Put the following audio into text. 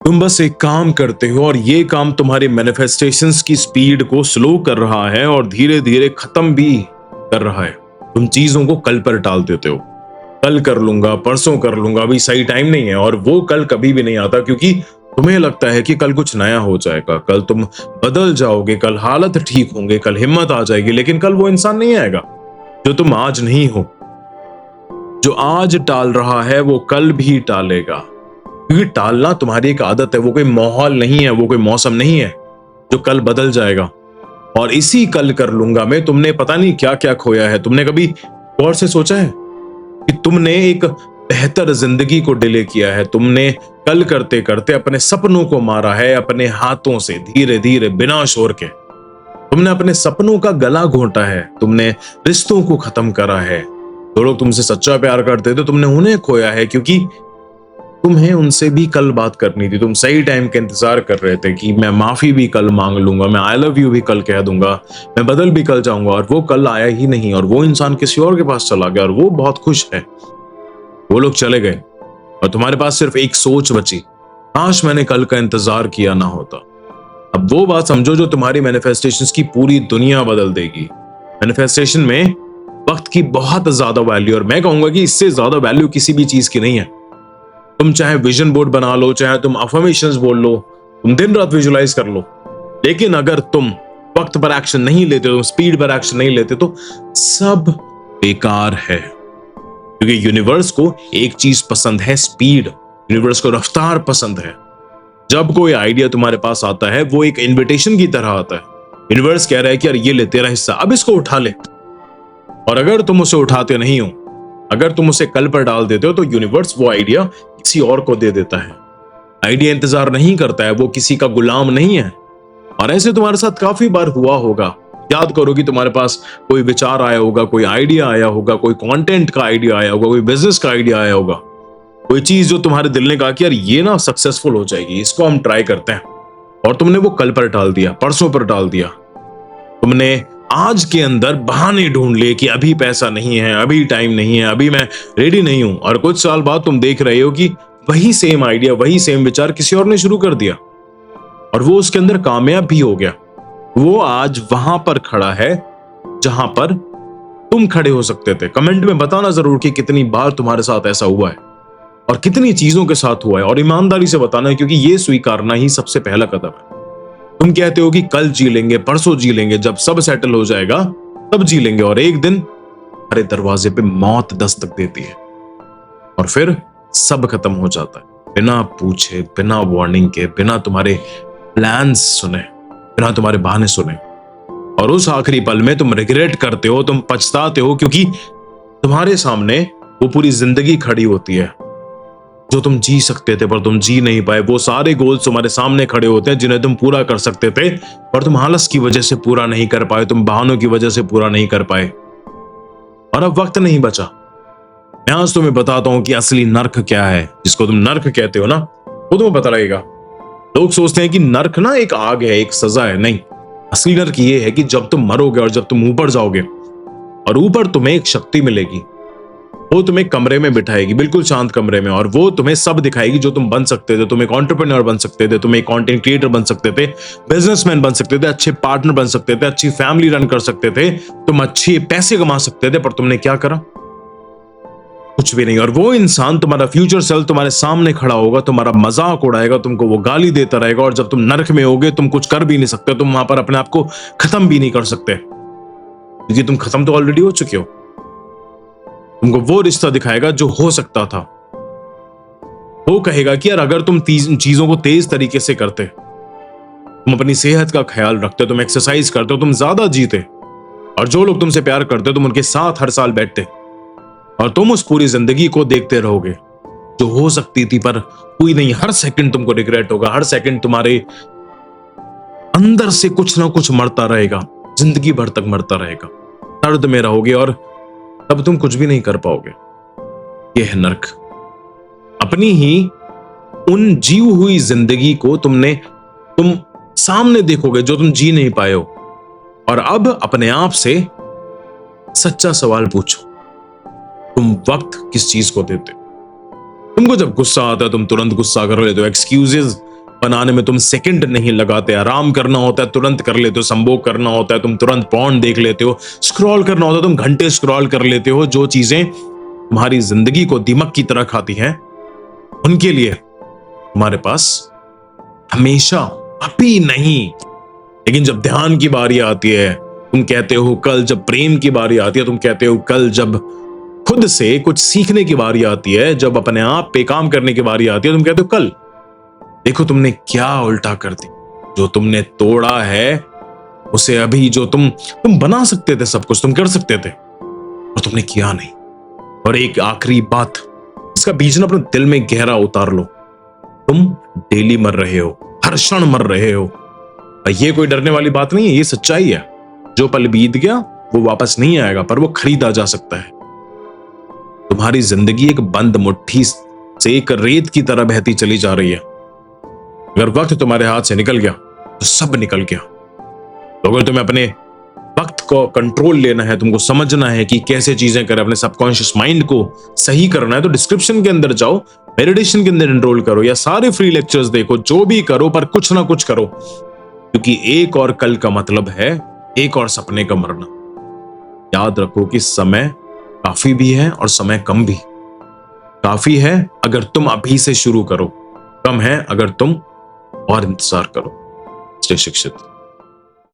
तुम बस एक काम करते हो और ये काम तुम्हारे मैनिफेस्टेशंस की स्पीड को स्लो कर रहा है और धीरे धीरे खत्म भी कर रहा है। तुम चीजों को कल पर टाल देते हो, कल कर लूंगा, परसों कर लूंगा, अभी सही टाइम नहीं है। और वो कल कभी भी नहीं आता, क्योंकि तुम्हें लगता है कि कल कुछ नया हो जाएगा, कल तुम बदल जाओगे, कल हालत ठीक होंगे, कल हिम्मत आ जाएगी। लेकिन कल वो इंसान नहीं आएगा जो तुम आज नहीं हो। जो आज टाल रहा है वो कल भी टालेगा, क्योंकि टालना तुम्हारी एक आदत है। वो कोई माहौल नहीं है, वो कोई मौसम नहीं है जो कल बदल जाएगा। और इसी कल कर लूंगा में तुमने पता नहीं क्या क्या खोया है। तुमने कभी गौर से सोचा है कि तुमने एक बेहतर जिंदगी को डिले किया है? तुमने कल करते करते अपने सपनों को मारा है अपने हाथों से, धीरे धीरे, बिना शोर के। तुमने अपने सपनों का गला घोंटा है, तुमने रिश्तों को खत्म करा है। जो लोग तुमसे सच्चा प्यार करते थे तुमने उन्हें खोया है, क्योंकि तुम्हें उनसे भी कल बात करनी थी। तुम सही टाइम का इंतजार कर रहे थे कि मैं माफी भी कल मांग लूंगा, मैं आई लव यू भी कल कह दूंगा, मैं बदल भी कल जाऊंगा। और वो कल आया ही नहीं, और वो इंसान किसी और के पास चला गया और वो बहुत खुश है। वो लोग चले गए और तुम्हारे पास सिर्फ एक सोच बची, काश मैंने कल का इंतजार किया ना होता। अब वो बात समझो जो तुम्हारी मैनिफेस्टेशंस की पूरी दुनिया बदल देगी। मैनिफेस्टेशन में वक्त की बहुत ज्यादा वैल्यू, और मैं कहूंगा कि इससे ज्यादा वैल्यू किसी भी चीज की नहीं है। तुम चाहे विजन बोर्ड बना लो, चाहे तुम अफर्मेशंस बोल लो, तुम दिन रात विजुलाइज कर लो, लेकिन अगर तुम वक्त पर एक्शन नहीं लेते, तुम स्पीड पर एक्शन नहीं लेते, तो सब बेकार है। क्योंकि यूनिवर्स को एक चीज पसंद है, स्पीड। यूनिवर्स को रफ्तार पसंद है। जब कोई आइडिया तुम्हारे पास आता है वो एक इन्विटेशन की तरह आता है। यूनिवर्स कह रहा है कि यार ये ले तेरा हिस्सा, अब इसको उठा ले। और अगर तुम उसे उठाते नहीं हो, अगर तुम उसे कल पर डाल देते हो, तो यूनिवर्स वो आइडिया किसी और को दे देता है। आइडिया इंतजार नहीं करता है, वो किसी का गुलाम नहीं है। और ऐसे तुम्हारे साथ काफी बार हुआ होगा। याद करो कि तुम्हारे पास कोई विचार आया होगा, कोई आइडिया आया होगा, कोई कंटेंट का आइडिया आया होगा, कोई बिजनेस का आइडिया आया होगा, कोई चीज जो तुम्हारे दिल ने कहा कि यार ये ना सक्सेसफुल हो जाएगी, इसको हम ट्राई करते हैं। और तुमने वो कल पर टाल दिया, परसों पर टाल दिया। तुमने आज के अंदर बहाने ढूंढ लिए कि अभी पैसा नहीं है, अभी टाइम नहीं है, अभी मैं रेडी नहीं हूं। और कुछ साल बाद तुम देख रहे हो कि वही सेम आइडिया, वही सेम विचार किसी और ने शुरू कर दिया और वो उसके अंदर कामयाब भी हो गया। वो आज वहां पर खड़ा है जहां पर तुम खड़े हो सकते थे। कमेंट में बताना जरूर कि कितनी बार तुम्हारे साथ ऐसा हुआ है और कितनी चीजों के साथ हुआ है, और ईमानदारी से बताना, क्योंकि ये स्वीकारना ही सबसे पहला कदम है। तुम कहते हो कि कल जी लेंगे, परसों जी लेंगे, जब सब सेटल हो जाएगा तब जी लेंगे, और एक दिन हमारे दरवाजे पे मौत दस्तक देती है और फिर सब खत्म हो जाता है, बिना पूछे, बिना वार्निंग के, बिना तुम्हारे प्लान्स सुने, बिना तुम्हारे बहाने सुने। और उस आखिरी पल में तुम रिग्रेट करते हो, तुम पछताते हो, क्योंकि तुम्हारे सामने वो पूरी जिंदगी खड़ी होती है जो तुम जी सकते थे पर तुम जी नहीं पाए। वो सारे गोल्स तुम्हारे सामने खड़े होते हैं जिन्हें तुम पूरा कर सकते थे, पर तुम आलस की वजह से पूरा नहीं कर पाए, तुम बहानों की वजह से पूरा नहीं कर पाए। और अब वक्त नहीं बचा। मैं आज तुम्हें बताता हूं कि असली नर्क क्या है। जिसको तुम नर्क कहते हो ना, वो तुम्हें पता लगेगा। लोग सोचते हैं कि नर्क ना एक आग है, एक सजा है। नहीं, असली नर्क ये है कि जब तुम मरोगे और जब तुम ऊपर जाओगे और ऊपर तुम्हें एक शक्ति मिलेगी, वो तुम्हें कमरे में बिठाएगी, बिल्कुल शांत कमरे में, और वो तुम्हें सब दिखाएगी जो तुम बन सकते थे। तुम एक एंटरप्रेन्योर बन सकते थे, तुम एक कंटेंट क्रिएटर बन सकते थे, बिजनेसमैन बन सकते थे, अच्छे पार्टनर बन सकते थे, अच्छी फैमिली रन कर सकते थे, तुम अच्छे पैसे कमा सकते थे। पर तुमने क्या करा? कुछ भी नहीं। और वो इंसान, तुम्हारा फ्यूचर सेल्फ, तुम्हारे सामने खड़ा होगा, तुम्हारा मजाक उड़ाएगा, तुमको वो गाली देता रहेगा, और जब तुम नरक में होगे तुम कुछ कर भी नहीं सकते, तुम वहां पर अपने आप को खत्म भी नहीं कर सकते, क्योंकि तुम खत्म तो ऑलरेडी हो चुके हो। तुमको वो रिश्ता दिखाएगा जो हो सकता था। वो कहेगा कि यार अगर तुम चीजों को तेज तरीके से करते, तुम अपनी सेहत का ख्याल रखते, तुम एक्सरसाइज करते, तुम ज्यादा जीते, और जो लोग तुमसे प्यार करते तुम उनके साथ हर साल बैठते, और तुम उस पूरी जिंदगी को देखते रहोगे जो हो सकती थी पर हुई नहीं। हर सेकंड तुमको रिग्रेट होगा, हर सेकंड तुम्हारे अंदर से कुछ ना कुछ मरता रहेगा, जिंदगी भर तक मरता रहेगा, दर्द में रहोगे, और तब तुम कुछ भी नहीं कर पाओगे। यह है नर्क। अपनी ही उन जी हुई जिंदगी को तुम सामने देखोगे जो तुम जी नहीं पाए हो। और अब अपने आप से सच्चा सवाल पूछो, तुम वक्त किस चीज को देते हो? तुमको जब गुस्सा आता है तुम तुरंत गुस्सा कर लेते हो, एक्सक्यूजेस बनाने में तुम सेकंड नहीं लगाते। आराम करना होता है तुरंत कर लेते हो, संभोग करना होता है तुम तुरंत पॉर्न देख लेते हो, स्क्रॉल करना होता है तुम घंटे स्क्रॉल कर लेते हो। जो चीजें तुम्हारी जिंदगी को दीमक की तरह खाती हैं, उनके लिए तुम्हारे पास हमेशा अभी नहीं, लेकिन जब ध्यान की बारी आती है तुम कहते हो कल, जब प्रेम की बारी आती है तुम कहते हो कल, जब खुद से कुछ सीखने की बारी आती है, जब अपने आप पे काम करने की बारी आती है तुम कहते हो कल। देखो तुमने क्या उल्टा कर दी। जो तुमने तोड़ा है उसे अभी, जो तुम बना सकते थे, सब कुछ तुम कर सकते थे और तुमने किया नहीं। और एक आखिरी बात, इसका बीज ना अपने दिल में गहरा उतार लो। तुम डेली मर रहे हो, हर क्षण मर रहे हो। ये कोई डरने वाली बात नहीं है, ये सच्चाई है। जो पल बीत गया वो वापस नहीं आएगा, पर वो खरीदा जा सकता है। तुम्हारी जिंदगी एक बंद मुट्ठी से एक रेत की तरह बहती चली जा रही है। अगर वक्त तुम्हारे हाथ से निकल गया तो सब निकल गया। तो अगर तुम्हें अपने वक्त को कंट्रोल लेना है, तुमको समझना है कि कैसे चीजें करें, अपने सबकॉन्शियस माइंड को सही करना है, तो डिस्क्रिप्शन के अंदर जाओ, मेडिटेशन के अंदर एनरोल करो या सारे फ्री लेक्चर्स देखो, जो भी करो पर कुछ ना कुछ करो। क्योंकि एक और कल का मतलब है एक और सपने का मरना। याद रखो कि समय काफी भी है और समय कम भी। काफी है अगर तुम अभी से शुरू करो, कम है अगर तुम और इंतजार करो। स्टे शिक्षित।